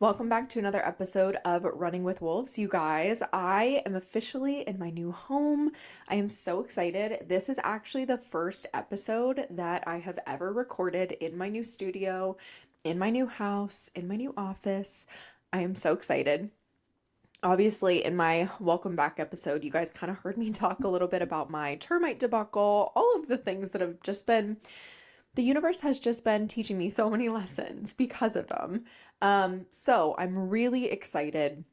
Welcome back to another episode of Running with Wolves, you guys. I am officially in my new home. I am so excited. This is actually the first episode that I have ever recorded in my new studio, in my new house, in my new office. I am so excited. Obviously, in my welcome back episode, you guys kind of heard me talk a little bit about my termite debacle, all of the things that have just been the universe has just been teaching me so many lessons because of them. So I'm really excited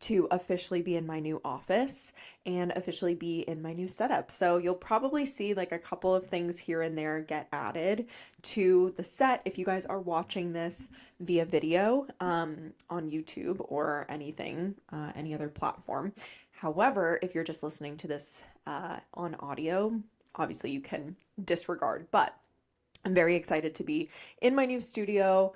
to officially be in my new office and officially be in my new setup. So you'll probably see like a couple of things here and there get added to the set if you guys are watching this via video on YouTube or anything, any other platform. However, if you're just listening to this on audio, obviously you can disregard, but I'm very excited to be in my new studio,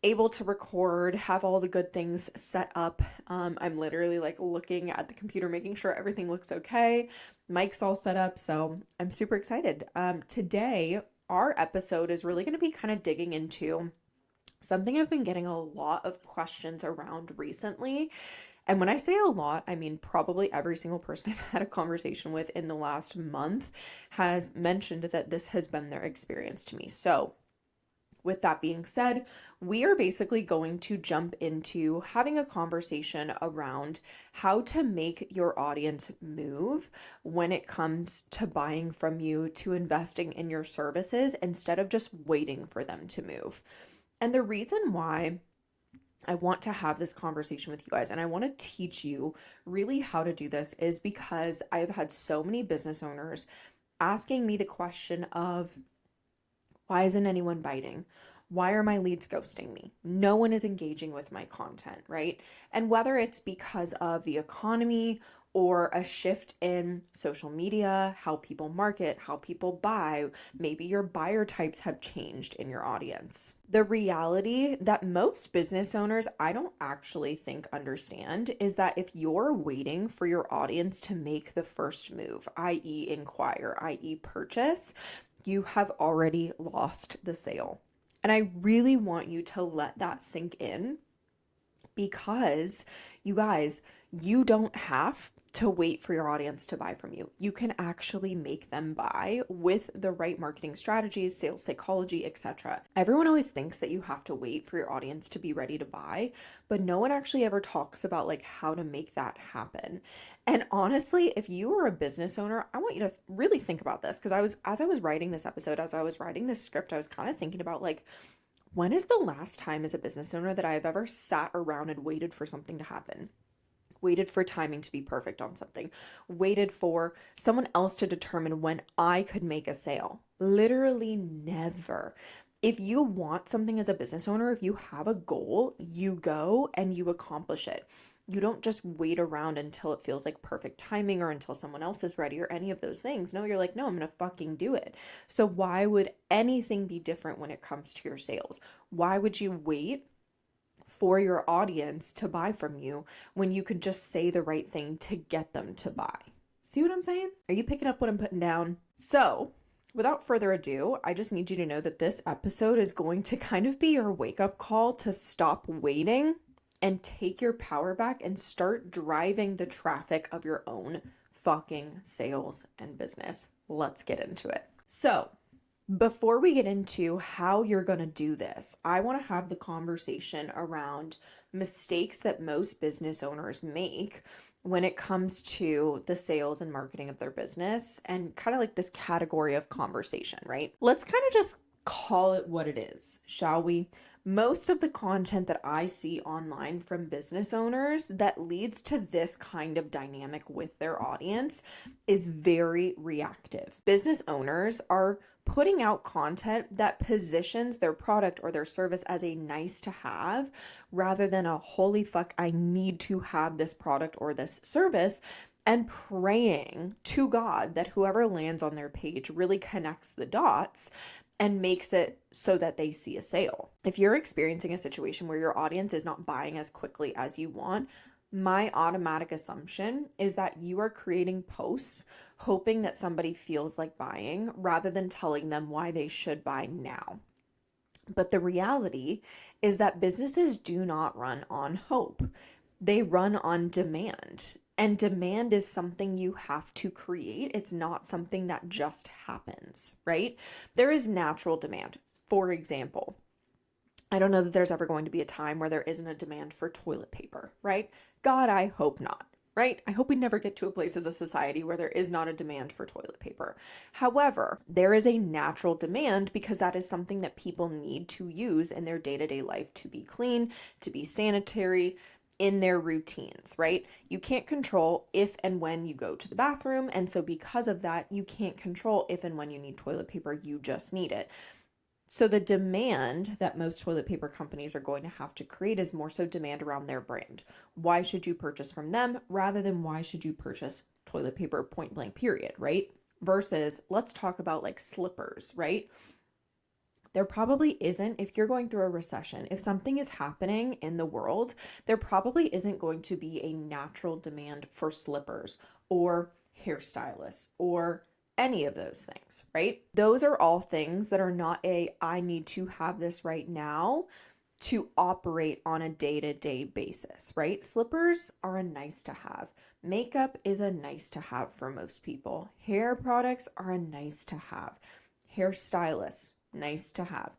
able to record, have all the good things set up. I'm literally like looking at the computer, making sure everything looks okay. Mic's all set up, so I'm super excited. Today, our episode is really going to be kind of digging into something I've been getting a lot of questions around recently. And when I say a lot, I mean probably every single person I've had a conversation with in the last month has mentioned that this has been their experience to me. So, with that being said, we are basically going to jump into having a conversation around how to make your audience move when it comes to buying from you, to investing in your services instead of just waiting for them to move. And the reason why I want to have this conversation with you guys and I want to teach you really how to do this is because I've had so many business owners asking me the question of, why isn't anyone biting? Why are my leads ghosting me? No one is engaging with my content, right? And whether it's because of the economy or a shift in social media, how people market, how people buy, maybe your buyer types have changed in your audience. The reality that most business owners, I don't actually think understand, is that if you're waiting for your audience to make the first move, i.e., inquire, i.e., purchase, you have already lost the sale. And I really want you to let that sink in because you guys, you don't have to wait for your audience to buy from you. You can actually make them buy with the right marketing strategies, sales psychology, etc. Everyone always thinks that you have to wait for your audience to be ready to buy, but no one actually ever talks about like how to make that happen. And honestly, if you are a business owner, I want you to really think about this because as I was writing this episode, as I was writing this script, I was kind of thinking about like, when is the last time as a business owner that I've ever sat around and waited for something to happen? Waited for timing to be perfect on something, waited for someone else to determine when I could make a sale. Literally never. If you want something as a business owner, if you have a goal, you go and you accomplish it. You don't just wait around until it feels like perfect timing or until someone else is ready or any of those things. No, you're like, no, I'm going to fucking do it. So why would anything be different when it comes to your sales? Why would you wait for your audience to buy from you when you could just say the right thing to get them to buy? See what I'm saying? Are you picking up what I'm putting down? So, without further ado, I just need you to know that this episode is going to kind of be your wake up call to stop waiting and take your power back and start driving the traffic of your own fucking sales and business. Let's get into it. So, before we get into how you're going to do this, I want to have the conversation around mistakes that most business owners make when it comes to the sales and marketing of their business and kind of like this category of conversation, right? Let's kind of just call it what it is, shall we? Most of the content that I see online from business owners that leads to this kind of dynamic with their audience is very reactive. Business owners are putting out content that positions their product or their service as a nice to have rather than a holy fuck, I need to have this product or this service, and praying to God that whoever lands on their page really connects the dots and makes it so that they see a sale. If you're experiencing a situation where your audience is not buying as quickly as you want, my automatic assumption is that you are creating posts hoping that somebody feels like buying rather than telling them why they should buy now. But the reality is that businesses do not run on hope. They run on demand. And demand is something you have to create. It's not something that just happens, right? There is natural demand. For example, I don't know that there's ever going to be a time where there isn't a demand for toilet paper, right? God, I hope not, right? I hope we never get to a place as a society where there is not a demand for toilet paper. However, there is a natural demand because that is something that people need to use in their day-to-day life to be clean, to be sanitary, in their routines, right? You can't control if and when you go to the bathroom. And so, because of that, you can't control if and when you need toilet paper. You just need it. So the demand that most toilet paper companies are going to have to create is more so demand around their brand. Why should you purchase from them rather than why should you purchase toilet paper point blank period, right? Versus let's talk about like slippers, right? There probably isn't, if you're going through a recession, if something is happening in the world, there probably isn't going to be a natural demand for slippers or hairstylists or any of those things, right? Those are all things that are not I need to have this right now to operate on a day-to-day basis, right? Slippers are a nice to have. Makeup is a nice to have for most people. Hair products are a nice to have. Hairstylists, nice to have.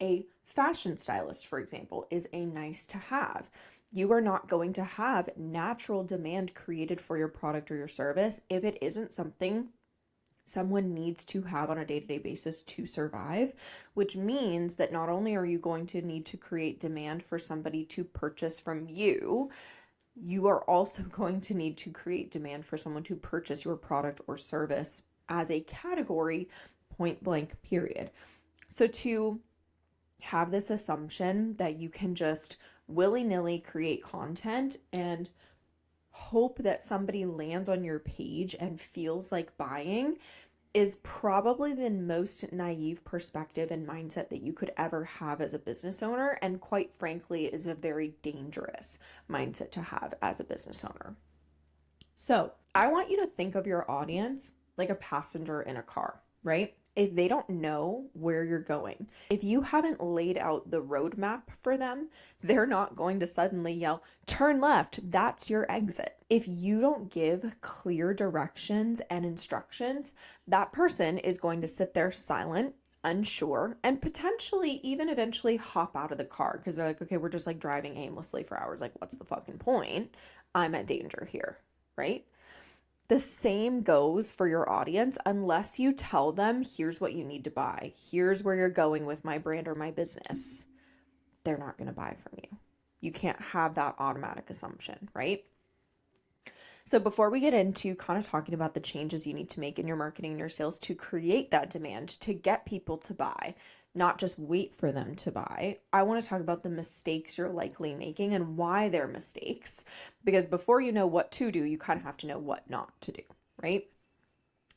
A fashion stylist, for example, is a nice to have. You are not going to have natural demand created for your product or your service if it isn't something someone needs to have on a day-to-day basis to survive, which means that not only are you going to need to create demand for somebody to purchase from you, you are also going to need to create demand for someone to purchase your product or service as a category, point blank, period. So to have this assumption that you can just willy-nilly create content and hope that somebody lands on your page and feels like buying is probably the most naive perspective and mindset that you could ever have as a business owner, and quite frankly is a very dangerous mindset to have as a business owner. So I want you to think of your audience like a passenger in a car, right? If they don't know where you're going, if you haven't laid out the roadmap for them, they're not going to suddenly yell, turn left, that's your exit. If you don't give clear directions and instructions, that person is going to sit there silent, unsure, and potentially even eventually hop out of the car because they're like, okay, we're just like driving aimlessly for hours. Like, what's the fucking point? I'm at danger here, right? The same goes for your audience unless you tell them, here's what you need to buy. Here's where you're going with my brand or my business. They're not going to buy from you. You can't have that automatic assumption, right? So before we get into kind of talking about the changes you need to make in your marketing and your sales to create that demand, to get people to buy, not just wait for them to buy, I want to talk about the mistakes you're likely making and why they're mistakes. Because before you know what to do, you kind of have to know what not to do, right?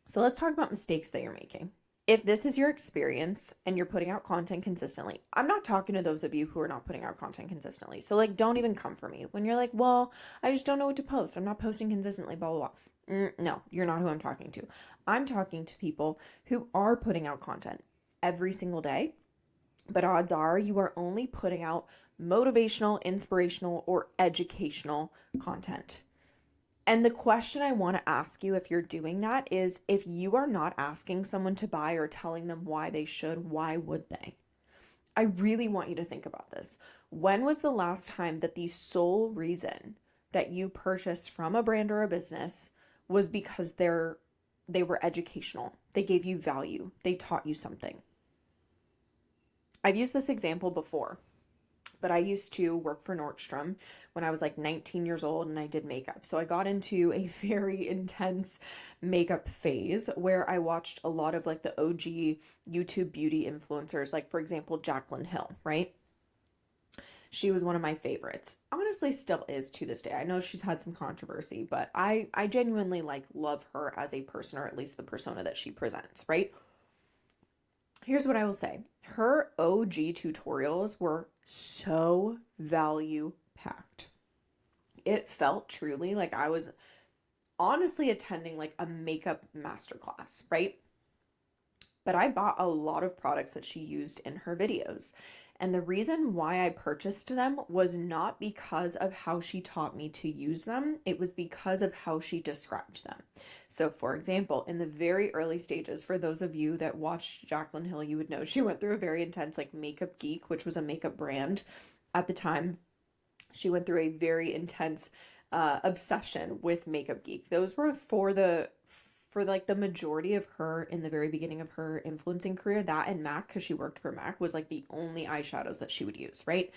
So let's talk about mistakes that you're making. If this is your experience and you're putting out content consistently, I'm not talking to those of you who are not putting out content consistently. So like, don't even come for me when you're like, well, I just don't know what to post. I'm not posting consistently, blah, blah, blah. No, you're not who I'm talking to. I'm talking to people who are putting out content every single day, but odds are you are only putting out motivational, inspirational, or educational content. And the question I want to ask you if you're doing that is, if you are not asking someone to buy or telling them why they should, why would they? I really want you to think about this. When was the last time that the sole reason that you purchased from a brand or a business was because they were educational? They gave you value. They taught you something. I've used this example before, but I used to work for Nordstrom when I was like 19 years old and I did makeup. So I got into a very intense makeup phase where I watched a lot of like the OG YouTube beauty influencers, like for example, Jaclyn Hill, right? She was one of my favorites. Honestly, still is to this day. I know she's had some controversy, but I genuinely like love her as a person, or at least the persona that she presents, right? Here's what I will say. Her OG tutorials were so value packed. It felt truly like I was honestly attending like a makeup masterclass, right? But I bought a lot of products that she used in her videos. And the reason why I purchased them was not because of how she taught me to use them, it was because of how she described them. So, for example, in the very early stages, for those of you that watched Jaclyn Hill, you would know she went through a very intense, like, Makeup Geek, which was a makeup brand at the time. She went through a very intense obsession with Makeup Geek. Those were for like the majority of her in the very beginning of her influencing career. That and MAC, because she worked for MAC, was like the only eyeshadows that she would use, right?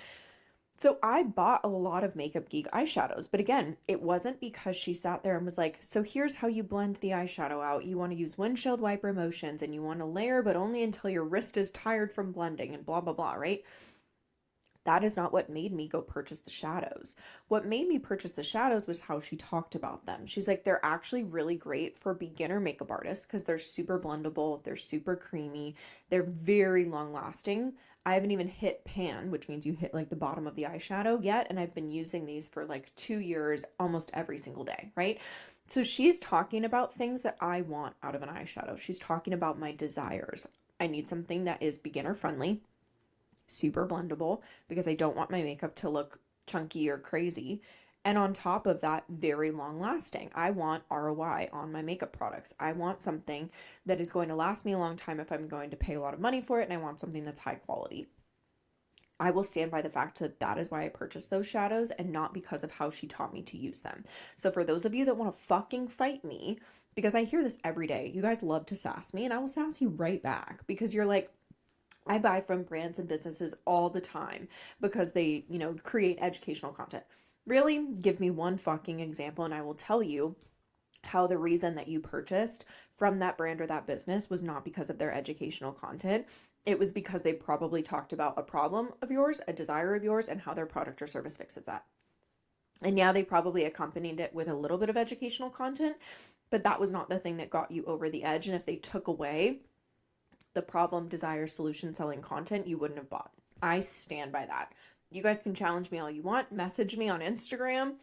So I bought a lot of Makeup Geek eyeshadows, but again, it wasn't because she sat there and was like, so here's how you blend the eyeshadow out. You want to use windshield wiper motions and you want to layer, but only until your wrist is tired from blending and blah, blah, blah, right? That is not what made me go purchase the shadows. What made me purchase the shadows was how she talked about them. She's like, they're actually really great for beginner makeup artists because they're super blendable, they're super creamy, they're very long lasting. I haven't even hit pan, which means you hit like the bottom of the eyeshadow yet, and I've been using these for like 2 years almost every single day, right? So she's talking about things that I want out of an eyeshadow. She's talking about my desires. I need something that is beginner friendly, super blendable, because I don't want my makeup to look chunky or crazy. And on top of that, very long lasting. I want ROI on my makeup products. I want something that is going to last me a long time if I'm going to pay a lot of money for it, and I want something that's high quality. I will stand by the fact that that is why I purchased those shadows and not because of how she taught me to use them. So for those of you that want to fucking fight me, because I hear this every day, you guys love to sass me and I will sass you right back because you're like, I buy from brands and businesses all the time because they, create educational content. Really, give me one fucking example and I will tell you how the reason that you purchased from that brand or that business was not because of their educational content. It was because they probably talked about a problem of yours, a desire of yours, and how their product or service fixes that. And yeah, they probably accompanied it with a little bit of educational content, but that was not the thing that got you over the edge. And if they took away the problem, desire, solution selling content, you wouldn't have bought. I stand by that. You guys can challenge me all you want, message me on Instagram,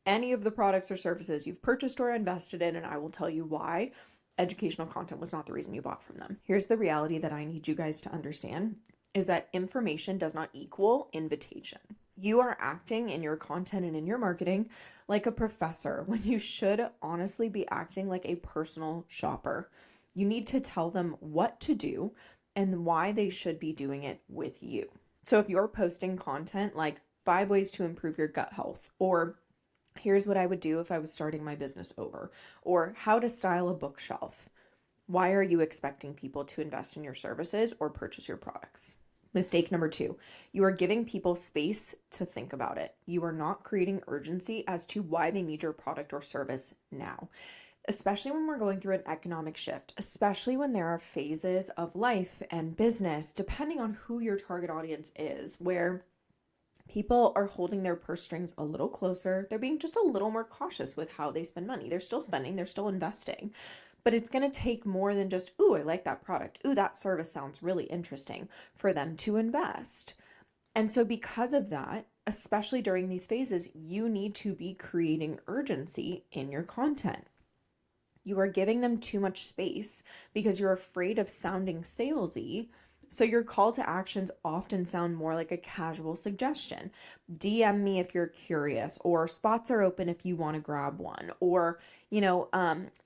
any of the products or services you've purchased or invested in, and I will tell you why educational content was not the reason you bought from them. Here's the reality that I need you guys to understand is that information does not equal invitation. You are acting in your content and in your marketing like a professor when you should honestly be acting like a personal shopper. You need to tell them what to do and why they should be doing it with you. So if you're posting content like 5 ways to improve your gut health, or here's what I would do if I was starting my business over, or how to style a bookshelf, why are you expecting people to invest in your services or purchase your products? Mistake number 2, you are giving people space to think about it. You are not creating urgency as to why they need your product or service now. Especially when we're going through an economic shift, especially when there are phases of life and business, depending on who your target audience is, where people are holding their purse strings a little closer. They're being just a little more cautious with how they spend money. They're still spending, they're still investing, but it's going to take more than just, ooh, I like that product. Ooh, that service sounds really interesting for them to invest. And so because of that, especially during these phases, you need to be creating urgency in your content. You are giving them too much space because you're afraid of sounding salesy. So your call to actions often sound more like a casual suggestion. DM me if you're curious, or spots are open if you want to grab one, or,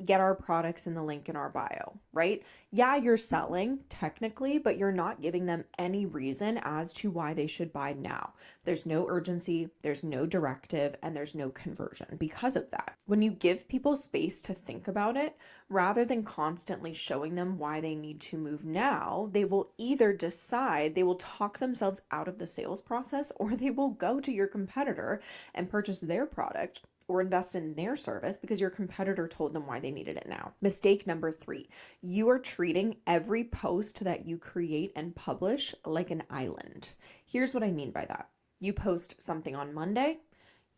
get our products in the link in our bio, right? Yeah, you're selling technically, but you're not giving them any reason as to why they should buy now. There's no urgency, there's no directive, and there's no conversion because of that. When you give people space to think about it, rather than constantly showing them why they need to move now, they will either decide they will talk themselves out of the sales process, or they will go to your competitor and purchase their product or invest in their service because your competitor told them why they needed it now. Mistake number 3, you are treating every post that you create and publish like an island. Here's what I mean by that. You post something on Monday,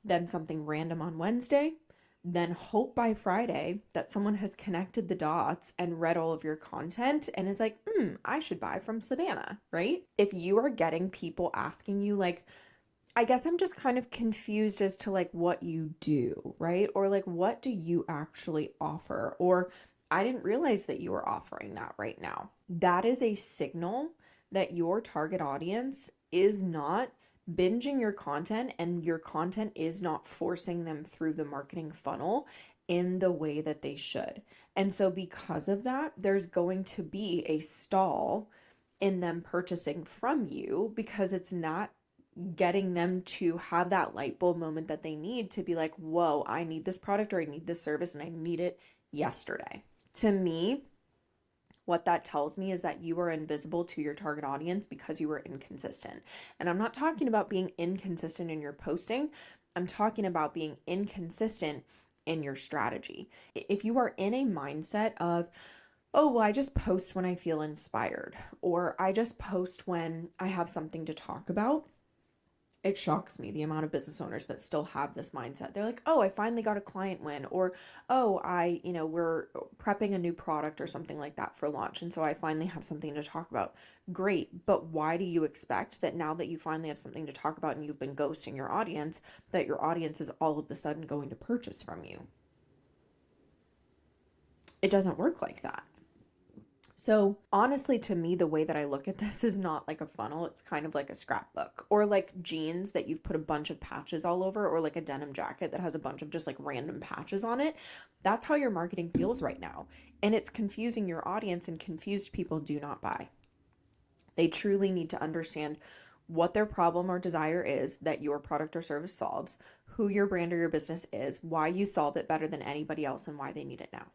then something random on Wednesday, then hope by Friday that someone has connected the dots and read all of your content and is like, I should buy from Savannah, right? If you are getting people asking you like, I guess I'm just kind of confused as to like what you do, right? Or like, what do you actually offer? Or I didn't realize that you were offering that right now. That is a signal that your target audience is not binging your content and your content is not forcing them through the marketing funnel in the way that they should. And so, because of that, there's going to be a stall in them purchasing from you because it's not getting them to have that light bulb moment that they need to be like, whoa, I need this product or I need this service and I need it yesterday. To me, what that tells me is that you are invisible to your target audience because you are inconsistent. And I'm not talking about being inconsistent in your posting, I'm talking about being inconsistent in your strategy. If you are in a mindset of, oh, well, I just post when I feel inspired, or I just post when I have something to talk about, it shocks me the amount of business owners that still have this mindset. They're like, oh, I finally got a client win, or oh, we're prepping a new product or something like that for launch. And so I finally have something to talk about. Great. But why do you expect that now that you finally have something to talk about and you've been ghosting your audience, that your audience is all of a sudden going to purchase from you? It doesn't work like that. So honestly, to me, the way that I look at this is not like a funnel. It's kind of like a scrapbook, or like jeans that you've put a bunch of patches all over, or like a denim jacket that has a bunch of just like random patches on it. That's how your marketing feels right now. And it's confusing your audience, and confused people do not buy. They truly need to understand what their problem or desire is that your product or service solves, who your brand or your business is, why you solve it better than anybody else, and why they need it now.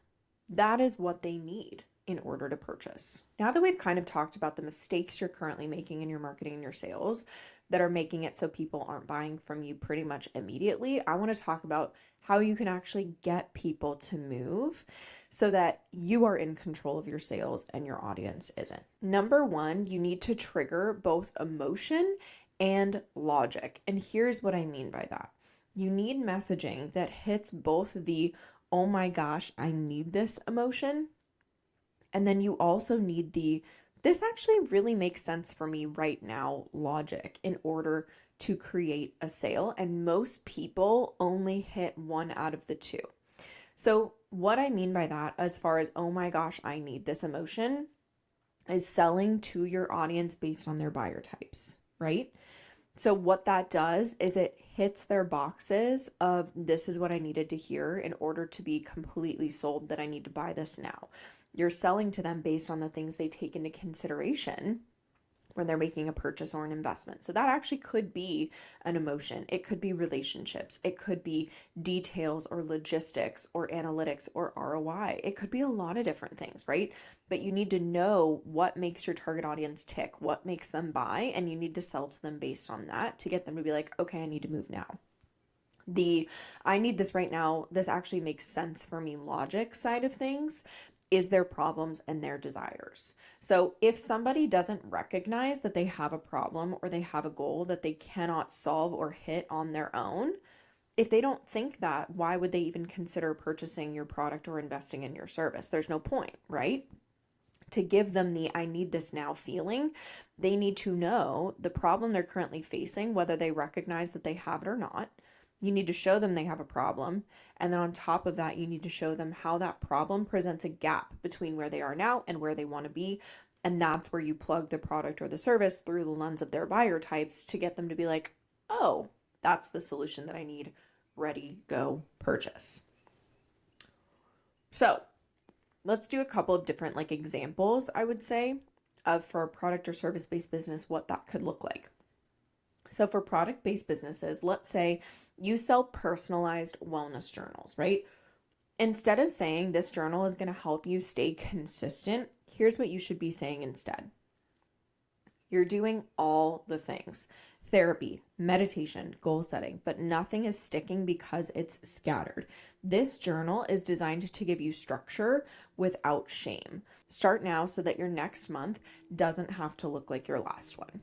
That is what they need in order to purchase. Now that we've kind of talked about the mistakes you're currently making in your marketing and your sales that are making it so people aren't buying from you pretty much immediately, I want to talk about how you can actually get people to move so that you are in control of your sales and your audience isn't. Number one, you need to trigger both emotion and logic. And here's what I mean by that. You need messaging that hits both the oh my gosh, I need this emotion. And then you also need the this actually really makes sense for me right now logic in order to create a sale. And most people only hit one out of the two. So, what I mean by that, as far as oh my gosh, I need this emotion, is selling to your audience based on their buyer types, right? So what that does is it hits their boxes of this is what I needed to hear in order to be completely sold that I need to buy this now. You're selling to them based on the things they take into consideration when they're making a purchase or an investment. So that actually could be an emotion. It could be relationships. It could be details or logistics or analytics or ROI. It could be a lot of different things, right? But you need to know what makes your target audience tick, what makes them buy, and you need to sell to them based on that to get them to be like, okay, I need to move now. The I need this right now, this actually makes sense for me logic side of things is their problems and their desires. So if somebody doesn't recognize that they have a problem or they have a goal that they cannot solve or hit on their own, if they don't think that, why would they even consider purchasing your product or investing in your service? There's no point, right? To give them the I need this now feeling, they need to know the problem they're currently facing, whether they recognize that they have it or not. You need to show them they have a problem. And then on top of that, you need to show them how that problem presents a gap between where they are now and where they want to be. And that's where you plug the product or the service through the lens of their buyer types to get them to be like, oh, that's the solution that I need. Ready, go, purchase. So let's do a couple of different like examples, I would say, of for a product or service based business, what that could look like. So for product-based businesses, let's say you sell personalized wellness journals, right? Instead of saying this journal is going to help you stay consistent, here's what you should be saying instead. You're doing all the things: therapy, meditation, goal setting, but nothing is sticking because it's scattered. This journal is designed to give you structure without shame. Start now so that your next month doesn't have to look like your last one.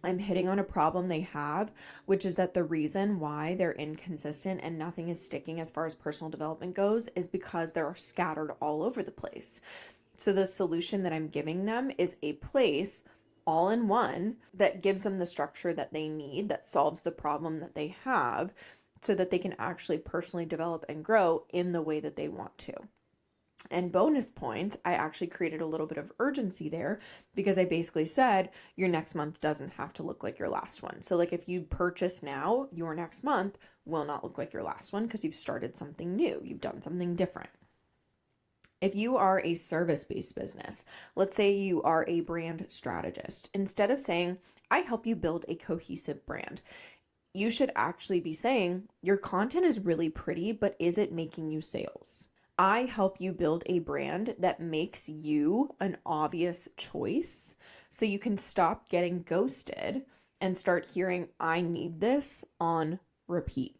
I'm hitting on a problem they have, which is that the reason why they're inconsistent and nothing is sticking as far as personal development goes is because they're scattered all over the place. So the solution that I'm giving them is a place all in one that gives them the structure that they need, that solves the problem that they have, so that they can actually personally develop and grow in the way that they want to. And bonus points, I actually created a little bit of urgency there because I basically said your next month doesn't have to look like your last one. So, like, if you purchase now, your next month will not look like your last one because you've started something new, you've done something different. If you are a service-based business, let's say you are a brand strategist, instead of saying, I help you build a cohesive brand, you should actually be saying, your content is really pretty, but is it making you sales? I help you build a brand that makes you an obvious choice so you can stop getting ghosted and start hearing, I need this on repeat.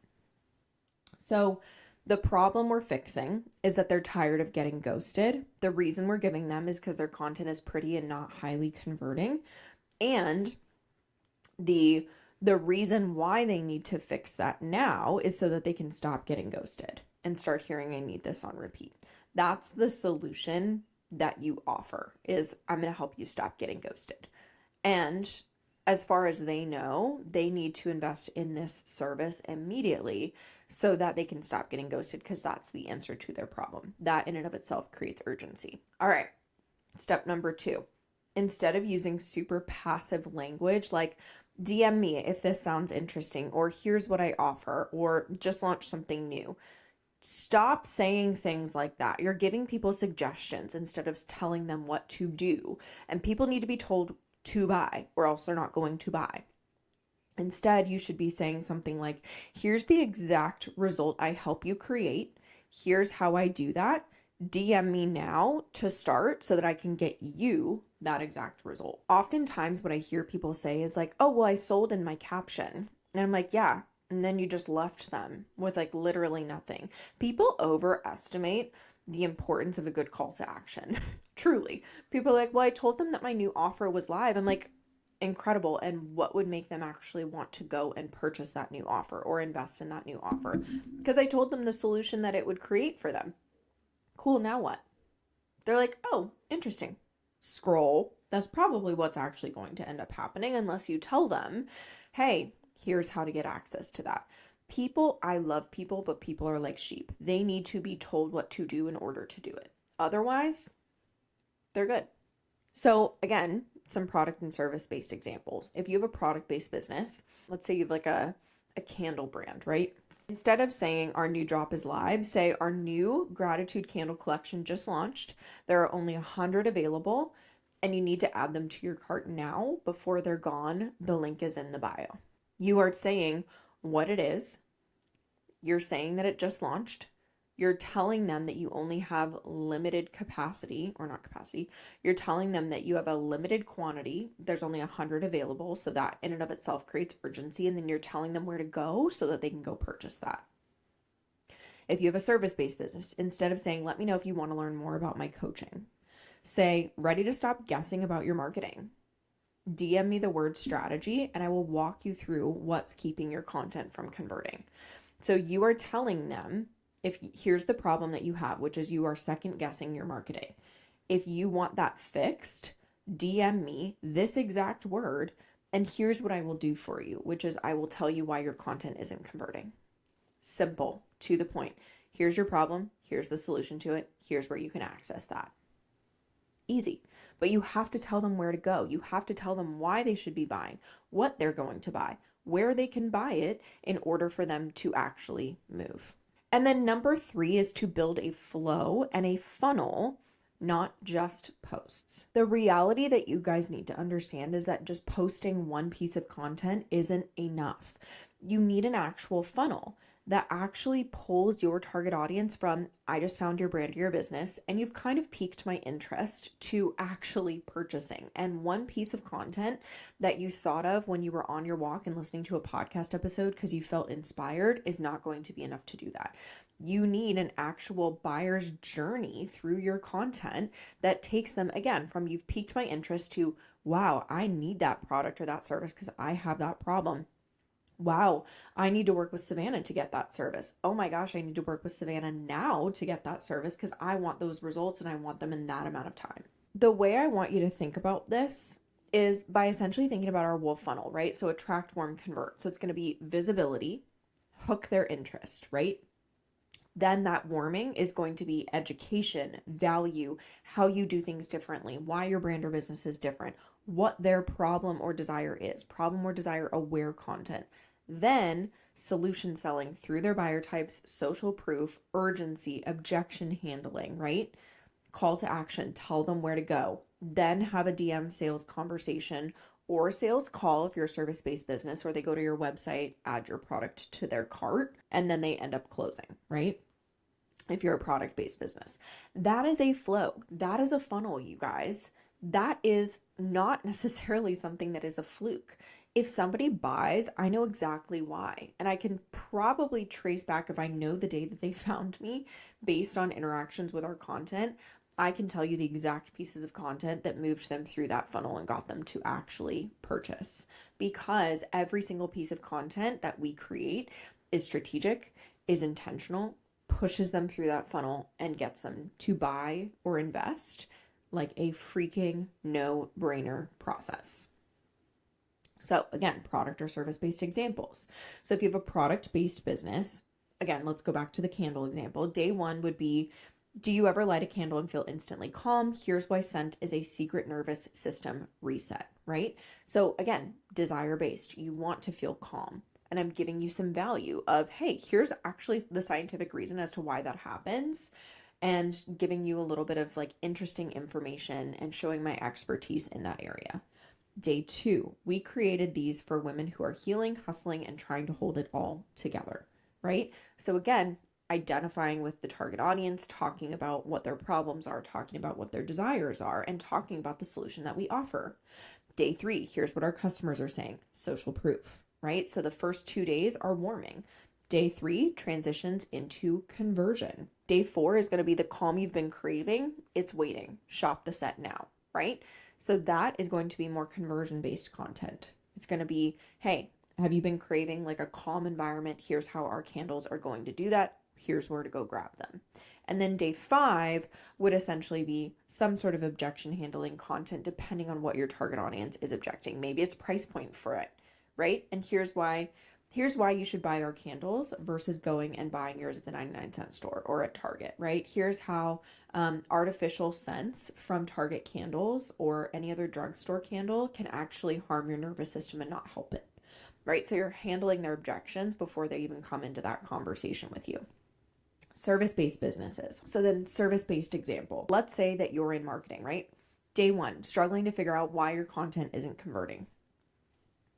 So, the problem we're fixing is that they're tired of getting ghosted. The reason we're giving them is because their content is pretty and not highly converting. And the reason why they need to fix that now is so that they can stop getting ghosted and start hearing I need this on repeat. That's the solution that you offer is I'm going to help you stop getting ghosted. And as far as they know, they need to invest in this service immediately so that they can stop getting ghosted because that's the answer to their problem. That in and of itself creates urgency. All right, step number 2. Instead of using super passive language like DM me if this sounds interesting, or here's what I offer, or just launch something new. Stop saying things like that. You're giving people suggestions instead of telling them what to do. And people need to be told to buy, or else they're not going to buy. Instead, you should be saying something like, here's the exact result I help you create. Here's how I do that. DM me now to start so that I can get you that exact result. Oftentimes, what I hear people say is like, oh, well, I sold in my caption. And I'm like, yeah. And then you just left them with like literally nothing. People overestimate the importance of a good call to action. Truly. People are like, well, I told them that my new offer was live. I'm like, incredible. And what would make them actually want to go and purchase that new offer or invest in that new offer? Because I told them the solution that it would create for them. Cool, now what? They're like, oh, interesting. Scroll. That's probably what's actually going to end up happening unless you tell them, hey, here's how to get access to that. People, I love people, but people are like sheep. They need to be told what to do in order to do it. Otherwise, they're good. So again, some product and service-based examples. If you have a product-based business, let's say you have like a candle brand, right? Instead of saying our new drop is live, say our new gratitude candle collection just launched. There are only 100 available and you need to add them to your cart now before they're gone. The link is in the bio. You are saying what it is. You're saying that it just launched. You're telling them that you only have limited capacity, or not capacity. You're telling them that you have a limited quantity. There's only 100 available. So that in and of itself creates urgency. And then you're telling them where to go so that they can go purchase that. If you have a service-based business, instead of saying, let me know if you want to learn more about my coaching, say, ready to stop guessing about your marketing. DM me the word strategy and I will walk you through what's keeping your content from converting. So you are telling them, if here's the problem that you have, which is you are second guessing your marketing. If you want that fixed, DM me this exact word and here's what I will do for you, which is I will tell you why your content isn't converting. Simple, to the point. Here's your problem. Here's the solution to it. Here's where you can access that. Easy. But you have to tell them where to go. You have to tell them why they should be buying, what they're going to buy, where they can buy it in order for them to actually move. And then number 3 is to build a flow and a funnel, not just posts. The reality that you guys need to understand is that just posting one piece of content isn't enough. You need an actual funnel that actually pulls your target audience from, I just found your brand or your business, and you've kind of piqued my interest, to actually purchasing. And one piece of content that you thought of when you were on your walk and listening to a podcast episode because you felt inspired is not going to be enough to do that. You need an actual buyer's journey through your content that takes them, again, from you've piqued my interest to, wow, I need that product or that service because I have that problem. Wow, I need to work with Savannah to get that service. Oh my gosh, I need to work with Savannah now to get that service because I want those results and I want them in that amount of time. The way I want you to think about this is by essentially thinking about our wolf funnel, right? So attract, warm, convert. So it's going to be visibility, hook their interest, right? Then that warming is going to be education, value, how you do things differently, why your brand or business is different, what their problem or desire is, problem or desire aware content. Then solution selling through their buyer types, social proof, urgency, objection handling, right? Call to action, tell them where to go. Then have a DM sales conversation or sales call if you're a service-based business, or they go to your website, add your product to their cart, and then they end up closing, right? If you're a product-based business. That is a flow. That is a funnel, you guys. That is not necessarily something that is a fluke. If somebody buys, I know exactly why. And I can probably trace back, if I know the day that they found me based on interactions with our content, I can tell you the exact pieces of content that moved them through that funnel and got them to actually purchase. Because every single piece of content that we create is strategic, is intentional, pushes them through that funnel, and gets them to buy or invest like a freaking no-brainer process. So again, product or service-based examples. So if you have a product-based business, again, let's go back to the candle example. Day one would be, do you ever light a candle and feel instantly calm? Here's why scent is a secret nervous system reset, right? So again, desire-based, you want to feel calm. And I'm giving you some value of, hey, here's actually the scientific reason as to why that happens, and giving you a little bit of like interesting information and showing my expertise in that area. Day two, we created these for women who are healing, hustling, and trying to hold it all together, right? So again, identifying with the target audience, talking about what their problems are, talking about what their desires are, and talking about the solution that we offer. Day three, here's what our customers are saying, social proof, right? So the first 2 days are warming. Day three transitions into conversion. Day four is going to be the calm you've been craving. It's waiting. Shop the set now, right? So that is going to be more conversion-based content. It's going to be, hey, have you been craving like a calm environment? Here's how our candles are going to do that. Here's where to go grab them. And then day five would essentially be some sort of objection handling content, depending on what your target audience is objecting. Maybe it's price point for it, right? And here's why you should buy our candles versus going and buying yours at the 99-cent store or at Target, right? Here's how artificial scents from Target candles or any other drugstore candle can actually harm your nervous system and not help it, right? So you're handling their objections before they even come into that conversation with you. Service-based businesses. So then service-based example. Let's say that you're in marketing, right? Day one, struggling to figure out why your content isn't converting.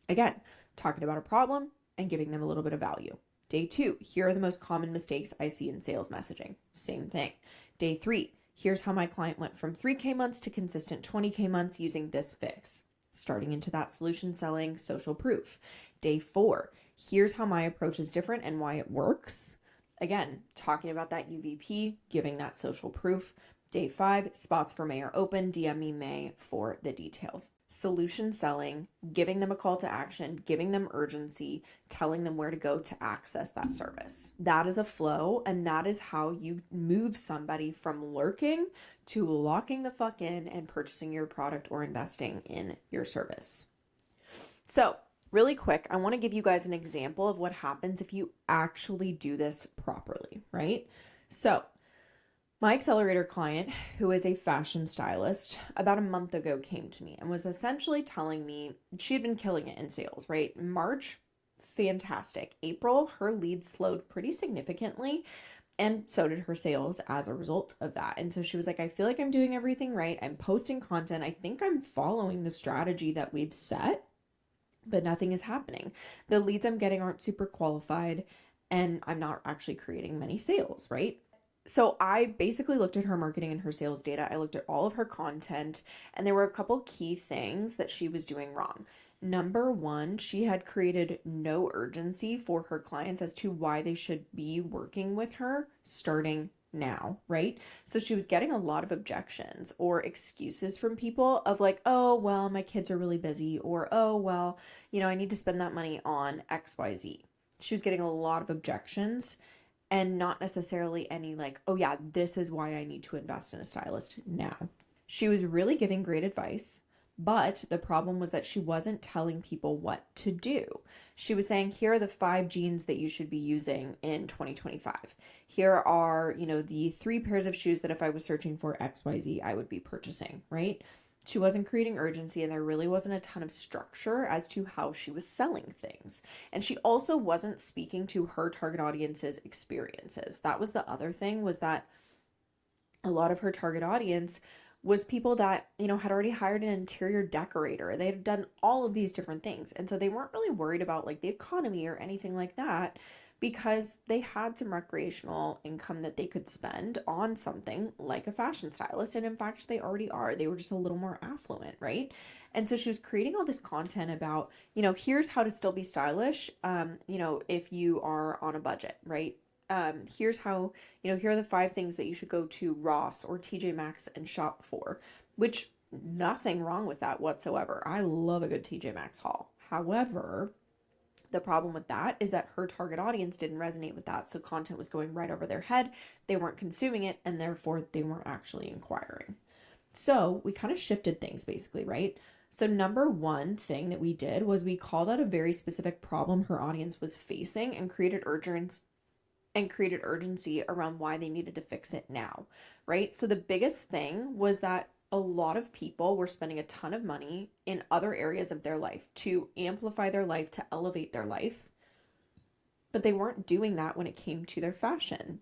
Again, talking about a problem and giving them a little bit of value. Day two, here are the most common mistakes I see in sales messaging. Same thing. Day three, here's how my client went from 3K months to consistent 20K months using this fix. Starting into that solution selling, social proof. Day four, here's how my approach is different and why it works. Again, talking about that UVP, giving that social proof. Day five, spots for May are open. DM me May for the details. Solution selling, giving them a call to action, giving them urgency, telling them where to go to access that service. That is a flow, and that is how you move somebody from lurking to locking the fuck in and purchasing your product or investing in your service. So, really quick, I want to give you guys an example of what happens if you actually do this properly, right? So, my accelerator client, who is a fashion stylist, about a month ago came to me and was essentially telling me she had been killing it in sales, right? March, fantastic. April, her leads slowed pretty significantly, and so did her sales as a result of that. And so she was like, I feel like I'm doing everything right. I'm posting content. I think I'm following the strategy that we've set, but nothing is happening. The leads I'm getting aren't super qualified, and I'm not actually creating many sales, right? So I basically looked at her marketing and her sales data. I looked at all of her content, and there were a couple key things that she was doing wrong. Number one, she had created no urgency for her clients as to why they should be working with her starting now, right? So she was getting a lot of objections or excuses from people of like, oh, well, my kids are really busy, or, oh, well, I need to spend that money on XYZ. She was getting a lot of objections and not necessarily any like, oh yeah, this is why I need to invest in a stylist now. She was really giving great advice, But the problem was that she wasn't telling people what to do. She was saying, here are the 5 jeans that you should be using in 2025. Here are, the 3 pairs of shoes that if I was searching for XYZ, I would be purchasing, right? She wasn't creating urgency, and there really wasn't a ton of structure as to how she was selling things. And she also wasn't speaking to her target audience's experiences. That was the other thing, was that a lot of her target audience was people that, had already hired an interior decorator. They had done all of these different things. And so they weren't really worried about like the economy or anything like that, because they had some recreational income that they could spend on something like a fashion stylist. And in fact, they already are. They were just a little more affluent, right? And so she was creating all this content about, here's how to still be stylish, if you are on a budget, right? Here's how, here are the 5 things that you should go to Ross or TJ Maxx and shop for, which nothing wrong with that whatsoever. I love a good TJ Maxx haul. However, the problem with that is that her target audience didn't resonate with that. So content was going right over their head. They weren't consuming it, and therefore they weren't actually inquiring. So we kind of shifted things basically, right? So number one thing that we did was we called out a very specific problem her audience was facing and created urgency around why they needed to fix it now, right? So the biggest thing was that a lot of people were spending a ton of money in other areas of their life to amplify their life, to elevate their life, but they weren't doing that when it came to their fashion,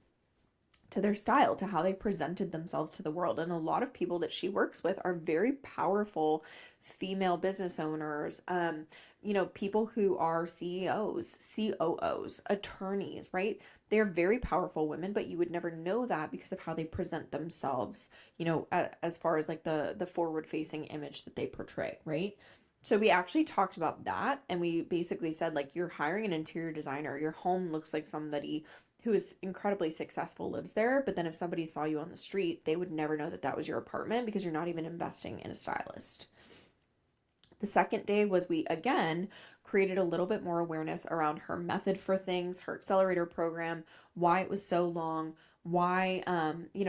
to their style, to how they presented themselves to the world. And a lot of people that she works with are very powerful female business owners, people who are CEOs, COOs, attorneys, right? They're very powerful women, but you would never know that because of how they present themselves, as far as like the forward facing image that they portray, right? So we actually talked about that, and we basically said, like, you're hiring an interior designer, your home looks like somebody who is incredibly successful lives there, but then if somebody saw you on the street, they would never know that that was your apartment because you're not even investing in a stylist. The second day was we again created a little bit more awareness around her method for things, her accelerator program, why it was so long, why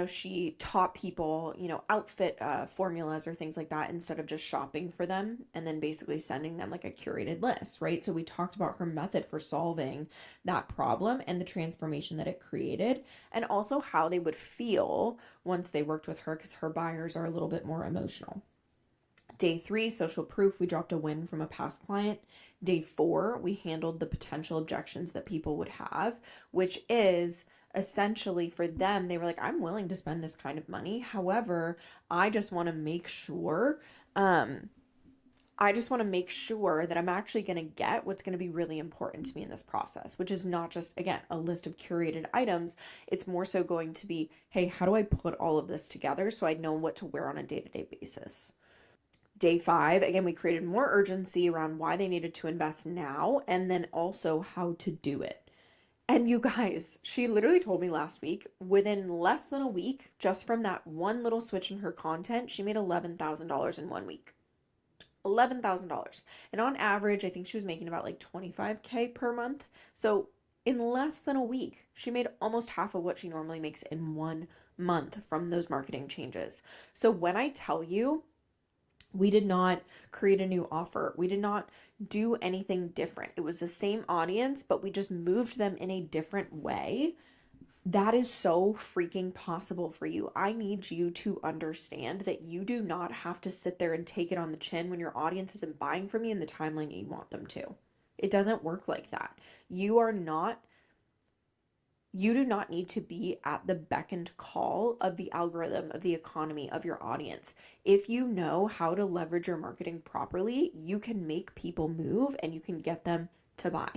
she taught people, outfit formulas or things like that instead of just shopping for them and then basically sending them like a curated list, right? So we talked about her method for solving that problem and the transformation that it created, and also how they would feel once they worked with her, because her buyers are a little bit more emotional. Day 3, social proof, we dropped a win from a past client. Day 4, we handled the potential objections that people would have, which is essentially for them, they were like, I'm willing to spend this kind of money. However, I just want to make sure, that I'm actually going to get what's going to be really important to me in this process, which is not just, again, a list of curated items. It's more so going to be, hey, how do I put all of this together so I know what to wear on a day-to-day basis? Day 5, again, we created more urgency around why they needed to invest now and then also how to do it. And you guys, she literally told me last week, within less than a week, just from that one little switch in her content, she made $11,000 in 1 week. $11,000. And on average, I think she was making about like 25K per month. So in less than a week, she made almost half of what she normally makes in 1 month from those marketing changes. So when I tell you, we did not create a new offer, we did not do anything different. It was the same audience, but we just moved them in a different way. That is so freaking possible for you. I need you to understand that you do not have to sit there and take it on the chin when your audience isn't buying from you in the timeline you want them to. It doesn't work like that. You do not need to be at the beck and call of the algorithm, of the economy, of your audience. If you know how to leverage your marketing properly, you can make people move and you can get them to buy.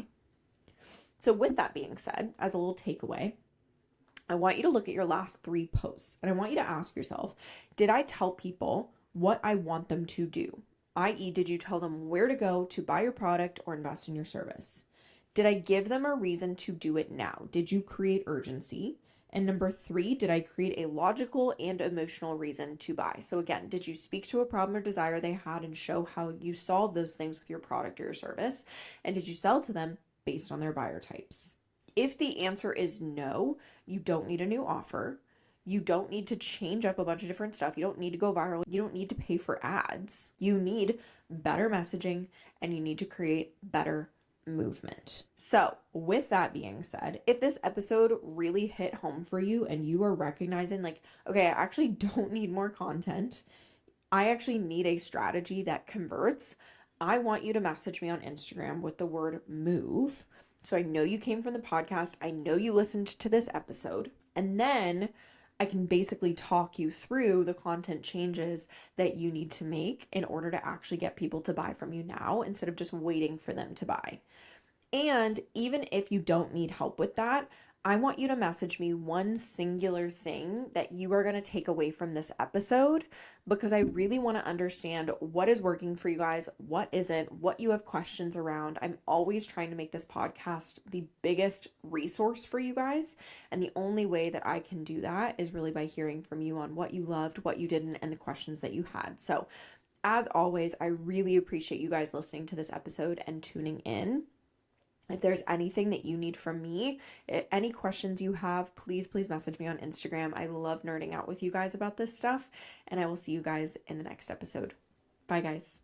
So with that being said, as a little takeaway, I want you to look at your last 3 posts and I want you to ask yourself, did I tell people what I want them to do? I.e., did you tell them where to go to buy your product or invest in your service? Did I give them a reason to do it now? Did you create urgency? And number 3, did I create a logical and emotional reason to buy? So again, did you speak to a problem or desire they had and show how you solve those things with your product or your service? And did you sell to them based on their buyer types? If the answer is no, you don't need a new offer. You don't need to change up a bunch of different stuff. You don't need to go viral. You don't need to pay for ads. You need better messaging and you need to create better movement. So, with that being said, if this episode really hit home for you and you are recognizing, like, okay, I actually don't need more content, I actually need a strategy that converts, I want you to message me on Instagram with the word move. So I know you came from the podcast. I know you listened to this episode. And then I can basically talk you through the content changes that you need to make in order to actually get people to buy from you now instead of just waiting for them to buy. And even if you don't need help with that, I want you to message me one singular thing that you are going to take away from this episode because I really want to understand what is working for you guys, what isn't, what you have questions around. I'm always trying to make this podcast the biggest resource for you guys. And the only way that I can do that is really by hearing from you on what you loved, what you didn't, and the questions that you had. So, as always, I really appreciate you guys listening to this episode and tuning in. If there's anything that you need from me, any questions you have, please message me on Instagram. I love nerding out with you guys about this stuff, and I will see you guys in the next episode. Bye, guys.